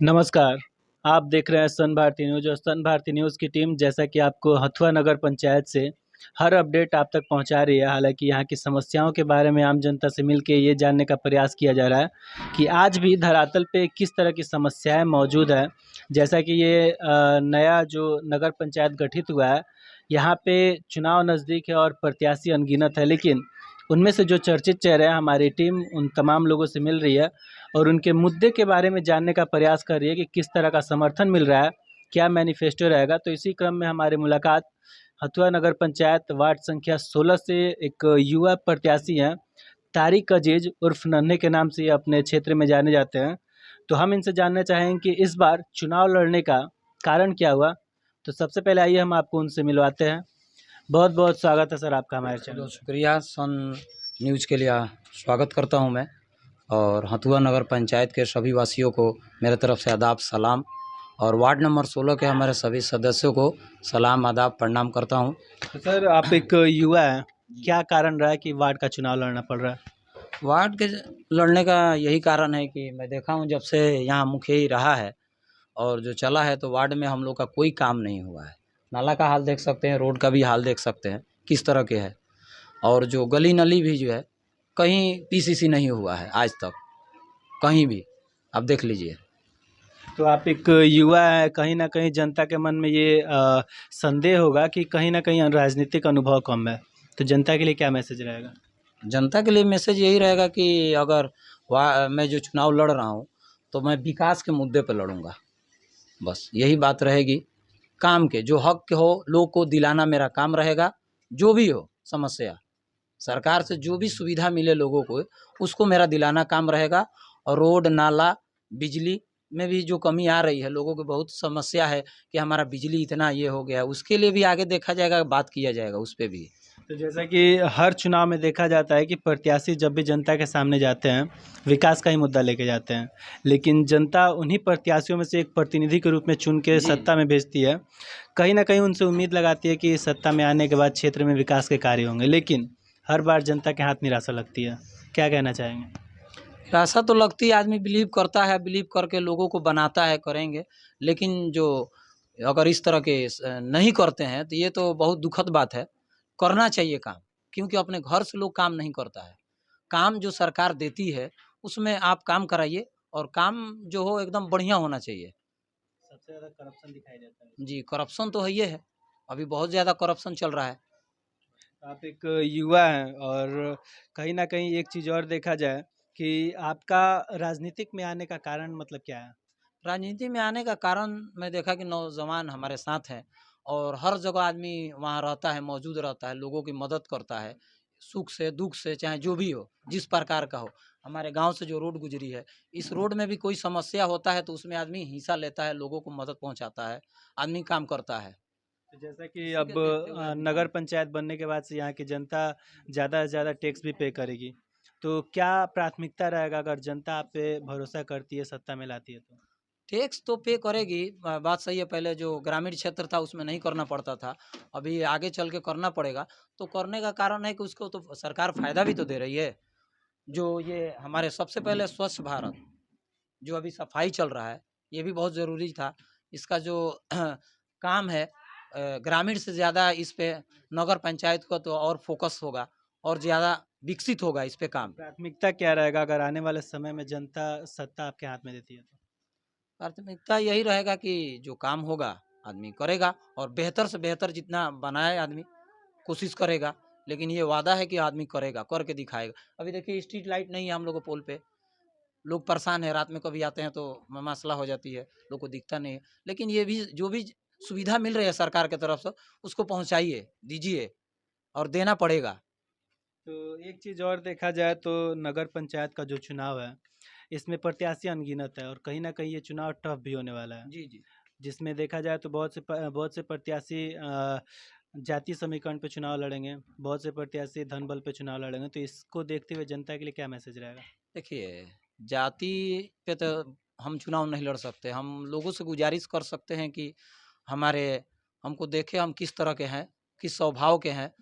नमस्कार, आप देख रहे हैं सन भारती न्यूज़ और सन भारती न्यूज़ की टीम जैसा कि आपको हथुआ नगर पंचायत से हर अपडेट आप तक पहुंचा रही है। हालाँकि यहाँ की समस्याओं के बारे में आम जनता से मिल के ये जानने का प्रयास किया जा रहा है कि आज भी धरातल पे किस तरह की समस्याएँ मौजूद हैं। जैसा कि ये नया जो नगर पंचायत गठित हुआ है, यहाँ पे चुनाव नज़दीक है और प्रत्याशी अनगिनत है, लेकिन उनमें से जो चर्चित चेहरे हैं, हमारी टीम उन तमाम लोगों से मिल रही है और उनके मुद्दे के बारे में जानने का प्रयास कर रही है कि किस तरह का समर्थन मिल रहा है, क्या मैनिफेस्टो रहेगा। तो इसी क्रम में हमारी मुलाकात हथुआ नगर पंचायत वार्ड संख्या 16 से एक युवा प्रत्याशी हैं, तारिक अजीज उर्फ नन्हे के नाम से ये अपने क्षेत्र में जाने जाते हैं। तो हम इनसे जानना चाहेंगे कि इस बार चुनाव लड़ने का कारण क्या हुआ। तो सबसे पहले आइए हम आपको उनसे मिलवाते हैं। बहुत बहुत स्वागत है सर आपका हमारे चैनल बहुत में। शुक्रिया। सन न्यूज़ के लिए स्वागत करता हूं मैं, और हथुआ नगर पंचायत के सभी वासियों को मेरे तरफ से आदाब सलाम, और वार्ड नंबर 16 के हमारे सभी सदस्यों को सलाम आदाब प्रणाम करता हूं। तो सर आप एक युवा हैं, क्या कारण रहा है कि वार्ड का चुनाव लड़ना पड़ रहा है? वार्ड के लड़ने का यही कारण है कि मैं देखा हूं जब से यहाँ मुखिया ही रहा है और जो चला है, तो वार्ड में हम लोग का कोई काम नहीं हुआ है। नाला का हाल देख सकते हैं, रोड का भी हाल देख सकते हैं किस तरह के है, और जो गली नली भी जो है कहीं पीसीसी नहीं हुआ है आज तक, कहीं भी आप देख लीजिए। तो आप एक युवा हैं, कहीं न कहीं जनता के मन में ये संदेह होगा कि कहीं न कहीं राजनीतिक अनुभव कम है। तो जनता के लिए क्या मैसेज रहेगा? जनता के लिए मैसेज यही रहेगा कि अगर मैं जो चुनाव लड़ रहा हूँ तो मैं विकास के मुद्दे पर लड़ूंगा, बस यही बात रहेगी। काम के जो हक के हो लोग को दिलाना मेरा काम रहेगा। जो भी हो समस्या, सरकार से जो भी सुविधा मिले लोगों को, उसको मेरा दिलाना काम रहेगा। और रोड नाला बिजली में भी जो कमी आ रही है, लोगों को बहुत समस्या है कि हमारा बिजली इतना ये हो गया है, उसके लिए भी आगे देखा जाएगा, बात किया जाएगा उस पर भी। तो जैसा कि हर चुनाव में देखा जाता है कि प्रत्याशी जब भी जनता के सामने जाते हैं, विकास का ही मुद्दा लेके जाते हैं। लेकिन जनता उन्हीं प्रत्याशियों में से एक प्रतिनिधि के रूप में चुन के सत्ता में भेजती है। कहीं न कहीं उनसे उम्मीद लगाती है कि सत्ता में आने के बाद क्षेत्र में विकास के कार्य होंगे, लेकिन हर बार जनता के हाथ निराशा लगती है। क्या कहना चाहेंगे? आशा तो लगती है, आदमी बिलीव करता है, बिलीव करके लोगों को बनाता है करेंगे, लेकिन जो अगर इस तरह के नहीं करते हैं तो ये तो बहुत दुखद बात है। करना चाहिए काम, क्योंकि अपने घर से लोग काम नहीं करता है। काम जो सरकार देती है उसमें आप काम कराइए, और काम जो हो एकदम बढ़िया होना चाहिए। सबसे ज़्यादा करप्शन दिखाई देता है। जी, करप्शन तो है ही है, अभी बहुत ज़्यादा करप्शन चल रहा है। आप एक युवा हैं और कहीं न कहीं एक चीज़ और देखा जाए कि आपका राजनीतिक में आने का कारण मतलब क्या है? राजनीति में आने का कारण मैं देखा कि नौजवान हमारे साथ हैं, और हर जगह आदमी वहाँ रहता है, मौजूद रहता है, लोगों की मदद करता है, सुख से दुख से, चाहे जो भी हो, जिस प्रकार का हो। हमारे गांव से जो रोड गुजरी है, इस रोड में भी कोई समस्या होता है तो उसमें आदमी हिस्सा लेता है, लोगों को मदद पहुंचाता है, आदमी काम करता है। तो जैसा कि इसी के अब देखते हुए आदमी नगर काम। पंचायत बनने के बाद से यहाँ की जनता ज़्यादा से ज़्यादा टैक्स भी पे करेगी। तो क्या प्राथमिकता रहेगा अगर जनता आप पे भरोसा करती है, सत्ता में लाती है तो? टैक्स तो पे करेगी, बात सही है। पहले जो ग्रामीण क्षेत्र था उसमें नहीं करना पड़ता था, अभी आगे चल के करना पड़ेगा। तो करने का कारण है कि उसको तो सरकार फायदा भी तो दे रही है। जो ये हमारे सबसे पहले स्वच्छ भारत, जो अभी सफाई चल रहा है, ये भी बहुत ज़रूरी था। इसका जो काम है, ग्रामीण से ज़्यादा इस पे नगर पंचायत को तो और फोकस होगा, और ज़्यादा विकसित होगा इस पे तो काम। प्राथमिकता क्या रहेगा अगर आने वाले समय में जनता सत्ता आपके हाथ में देती है तो? प्राथमिकता यही रहेगा कि जो काम होगा आदमी करेगा, और बेहतर से बेहतर जितना बनाए आदमी कोशिश करेगा। लेकिन ये वादा है कि आदमी करेगा, करके दिखाएगा। अभी देखिए स्ट्रीट लाइट नहीं है हम लोग को पोल पे, लोग परेशान है, रात में कभी आते हैं तो मसला हो जाती है, लोग को दिखता नहीं है। लेकिन ये भी जो भी सुविधा मिल रही है सरकार की तरफ से, उसको पहुंचाइए, दीजिए, और देना पड़ेगा। तो एक चीज़ और देखा जाए तो नगर पंचायत का जो चुनाव है, इसमें प्रत्याशी अनगिनत है और कहीं न कहीं ये चुनाव टफ भी होने वाला है। जी जी। जिसमें देखा जाए तो बहुत से प्रत्याशी जाति समीकरण पे चुनाव लड़ेंगे, बहुत से प्रत्याशी धन बल पे चुनाव लड़ेंगे। तो इसको देखते हुए जनता के लिए क्या मैसेज रहेगा? देखिए, जाति पे तो हम चुनाव नहीं लड़ सकते। हम लोगों से गुजारिश कर सकते हैं कि हमारे हमको देखें हम किस तरह के हैं, किस स्वभाव के हैं,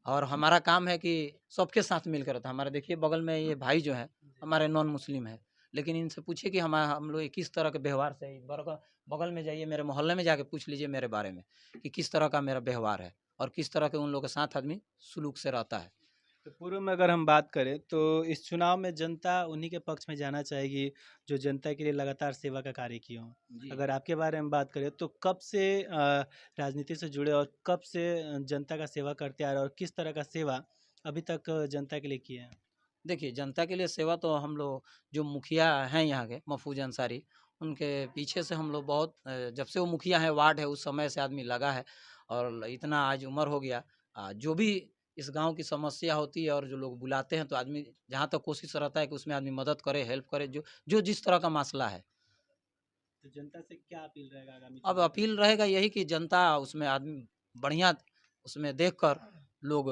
और हमारा काम है कि सबके साथ मिलकर रहता है। हमारे देखिए बगल में ये भाई जो हैं, हमारे नॉन मुस्लिम हैं, लेकिन इनसे पूछिए कि हम लोग किस तरह के व्यवहार से हैं। बगल में जाइए, मेरे मोहल्ले में जाके पूछ लीजिए मेरे बारे में कि किस तरह का मेरा व्यवहार है और किस तरह के उन लोगों के साथ आदमी सुलूक से रहता है। तो पूर्व में अगर हम बात करें तो इस चुनाव में जनता उन्हीं के पक्ष में जाना चाहेगी जो जनता के लिए लगातार सेवा का कार्य किए हों। जी। अगर आपके बारे में बात करें तो कब से राजनीति से जुड़े और कब से जनता का सेवा करते आ रहे और किस तरह का सेवा अभी तक जनता के लिए किए हैं? देखिए, जनता के लिए सेवा तो हम लोग जो मुखिया हैं यहाँ के महफूज अंसारी, उनके पीछे से हम लोग बहुत जब से वो मुखिया हैं वार्ड है उस समय से आदमी लगा है और इतना आज उम्र हो गया। जो भी इस गांव की समस्या होती है और जो लोग बुलाते हैं तो आदमी जहाँ तक कोशिश रहता है कि उसमें आदमी मदद करे, हेल्प करे, जो जो जिस तरह का मसला है। तो जनता से क्या अपील रहेगा आगामी अब चुनाव में? अपील रहेगा यही कि जनता उसमें आदमी बढ़िया उसमें देखकर लोग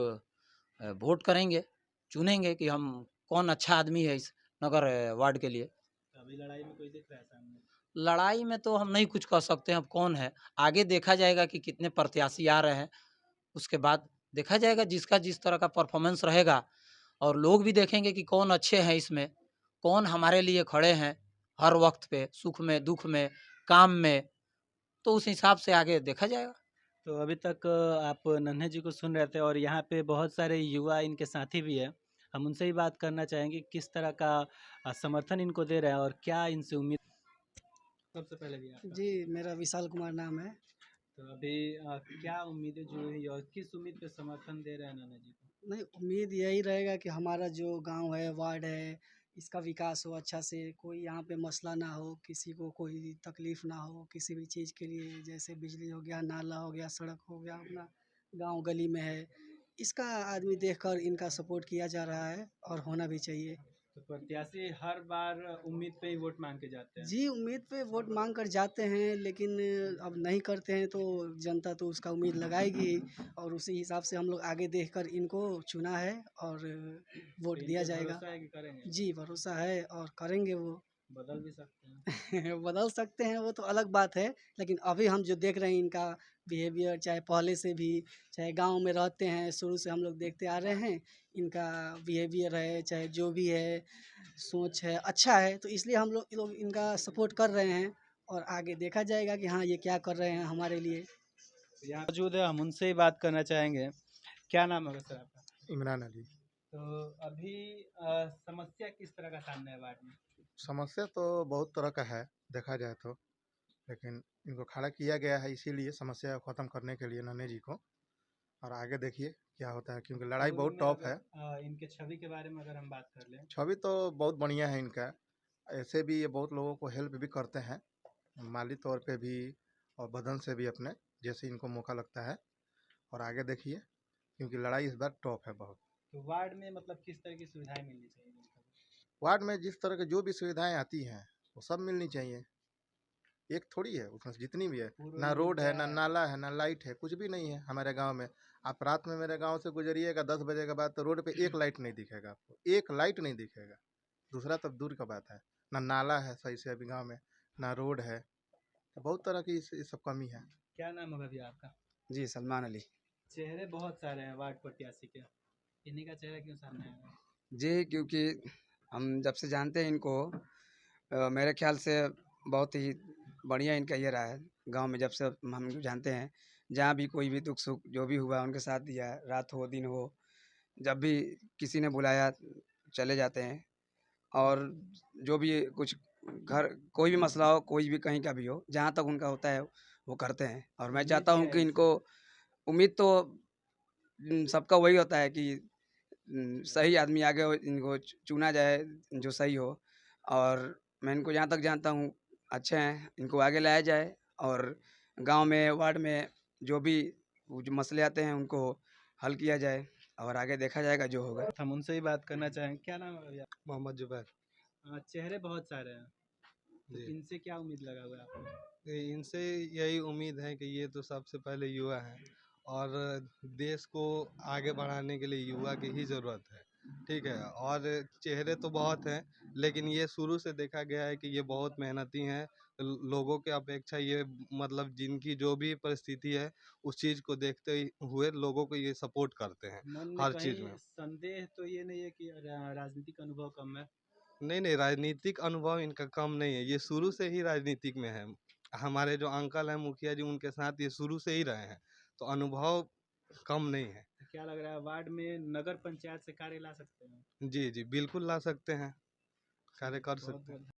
वोट करेंगे, चुनेंगे कि हम कौन अच्छा आदमी है इस नगर वार्ड के लिए। तो अभी लड़ाई में कोई दिख रहा है सामने? लड़ाई में तो हम नहीं कुछ कह सकते हैं अब कौन है, आगे देखा जाएगा कि कितने प्रत्याशी आ रहे हैं, उसके बाद देखा जाएगा जिसका जिस तरह का परफॉर्मेंस रहेगा और लोग भी देखेंगे कि कौन अच्छे हैं इसमें, कौन हमारे लिए खड़े हैं हर वक़्त पे, सुख में, दुःख में, काम में, तो उस हिसाब से आगे देखा जाएगा। तो अभी तक आप नन्हे जी को सुन रहे थे और यहाँ पे बहुत सारे युवा इनके साथी भी हैं। हम उनसे ही बात करना चाहेंगे किस तरह का समर्थन इनको दे रहे हैं और क्या इनसे उम्मीद। सबसे पहले भी आपका। जी, मेरा विशाल कुमार नाम है। तो अभी क्या उम्मीदें जुड़ी हुई है और किस उम्मीद पे समर्थन दे रहे हैं नन्हे जी को? नहीं, उम्मीद यही रहेगा कि हमारा जो गाँव है, वार्ड है, इसका विकास हो अच्छा से, कोई यहाँ पे मसला ना हो, किसी को कोई तकलीफ़ ना हो, किसी भी चीज़ के लिए जैसे बिजली हो गया, नाला हो गया, सड़क हो गया, अपना गाँव गली में है। इसका आदमी देखकर इनका सपोर्ट किया जा रहा है और होना भी चाहिए। तो प्रत्याशी हर बार उम्मीद पे ही वोट मांग के जाते हैं। जी, उम्मीद पे वोट माँग कर जाते हैं, लेकिन अब नहीं करते हैं तो जनता तो उसका उम्मीद लगाएगी और उसी हिसाब से हम लोग आगे देखकर इनको चुना है और तो वोट इन दिया पे जाएगा। भरोसा है कि करेंगे? जी, भरोसा है और करेंगे वो। बदल भी सकते हैं। बदल सकते हैं वो तो अलग बात है, लेकिन अभी हम जो देख रहे हैं इनका बिहेवियर चाहे पहले से भी, चाहे गाँव में रहते हैं, शुरू से हम लोग देखते आ रहे हैं, इनका बिहेवियर है, चाहे जो भी है, सोच है, अच्छा है, तो इसलिए हम लोग इनका सपोर्ट कर रहे हैं और आगे देखा जाएगा कि हाँ, ये क्या कर रहे हैं हमारे लिए। तो यहाँ मौजूद है, हम उनसे ही बात करना चाहेंगे। क्या नाम होगा सर आपका? इमरान अली। तो अभी समस्या किस तरह का सामने है वार्ड में? समस्या तो बहुत तरह का है देखा जाए तो, लेकिन इनको खड़ा किया गया है इसीलिए समस्या को ख़त्म करने के लिए नन्हे जी को। और आगे देखिए क्या होता है क्योंकि लड़ाई पूर्व बहुत में टफ अगर है। इनके छवि के बारे में अगर हम बात कर लें। छवि तो बहुत बढ़िया है इनका, ऐसे भी ये बहुत लोगों को हेल्प भी करते हैं, माली तौर पे भी और बदन से भी अपने, जैसे इनको मौका लगता है। और आगे देखिए क्योंकि लड़ाई इस बार टफ है बहुत। तो वार्ड में मतलब किस तरह की सुविधाएं मिलनी चाहिए जनता को? वार्ड में जिस तरह की जो भी सुविधाएँ आती हैं, वो सब मिलनी चाहिए। एक थोड़ी है, उसमें जितनी भी है, पूर्व ना में रोड है, मुखिया ना नाला है, ना लाइट है, कुछ भी नहीं है हमारे गाँव में। आप रात में मेरे गाँव से गुजरिएगा 10 बजे के बाद तो रोड पे एक लाइट नहीं दिखेगा आपको, एक लाइट नहीं दिखेगा। दूसरा तब दूर का बात है, ना नाला है सही से अभी गाँव में, ना रोड है, तो बहुत तरह की ये सब कमी है। क्या नाम होगा भैया आपका? जी, सलमान अली। चेहरे बहुत सारे हैं वार्ड प्रत्याशी के, इन्हीं का चेहरा क्यों सामने आया? जी, क्योंकि हम जब से जानते हैं इनको मेरे ख़्याल से बहुत ही बढ़िया इनका ये रहा है, गाँव में जब से हम इनको जानते हैं, जहाँ भी कोई भी दुःख-सुख जो भी हुआ उनके साथ दिया है, रात हो, दिन हो, जब भी किसी ने बुलाया चले जाते हैं और जो भी कुछ घर कोई भी मसला हो, कोई भी कहीं का भी हो, जहाँ तक उनका होता है वो करते हैं और मैं उम्मीद चाहता क्या हूँ है कि इनसे? इनको उम्मीद तो सबका वही होता है कि सही आदमी आगे हो, इनको चुना जाए जो सही हो और मैं इनको जहाँ तक जानता हूँ अच्छे हैं, इनको आगे लाया जाए और गांव में वार्ड में जो भी वो जो मसले आते हैं उनको हल किया जाए और आगे देखा जाएगा जो होगा। हम उनसे ही बात करना चाहेंगे। क्या नाम है भैया? मोहम्मद जुबैर चेहरे बहुत सारे हैं, तो जी, इनसे क्या उम्मीद लगा हुआ है आपको? इनसे यही उम्मीद है कि ये तो सबसे पहले युवा हैं और देश को आगे बढ़ाने के लिए युवा की ही ज़रूरत है, ठीक है। और चेहरे तो बहुत हैं, लेकिन ये शुरू से देखा गया है कि ये बहुत मेहनती हैं। लोगों के अपेक्षा ये मतलब जिनकी जो भी परिस्थिति है उस चीज़ को देखते हुए लोगों को ये सपोर्ट करते हैं मन में हर चीज़ कहीं में। संदेह तो ये नहीं है कि राजनीतिक अनुभव कम है? नहीं नहीं, राजनीतिक अनुभव इनका कम नहीं है, ये शुरू से ही राजनीतिक में है। हमारे जो अंकल हैं मुखिया जी, उनके साथ ये शुरू से ही रहे हैं, तो अनुभव कम नहीं है। क्या लग रहा है वार्ड में नगर पंचायत से कार्य ला सकते हैं? जी जी, बिल्कुल ला सकते हैं, कार्य कर बहुत सकते हैं।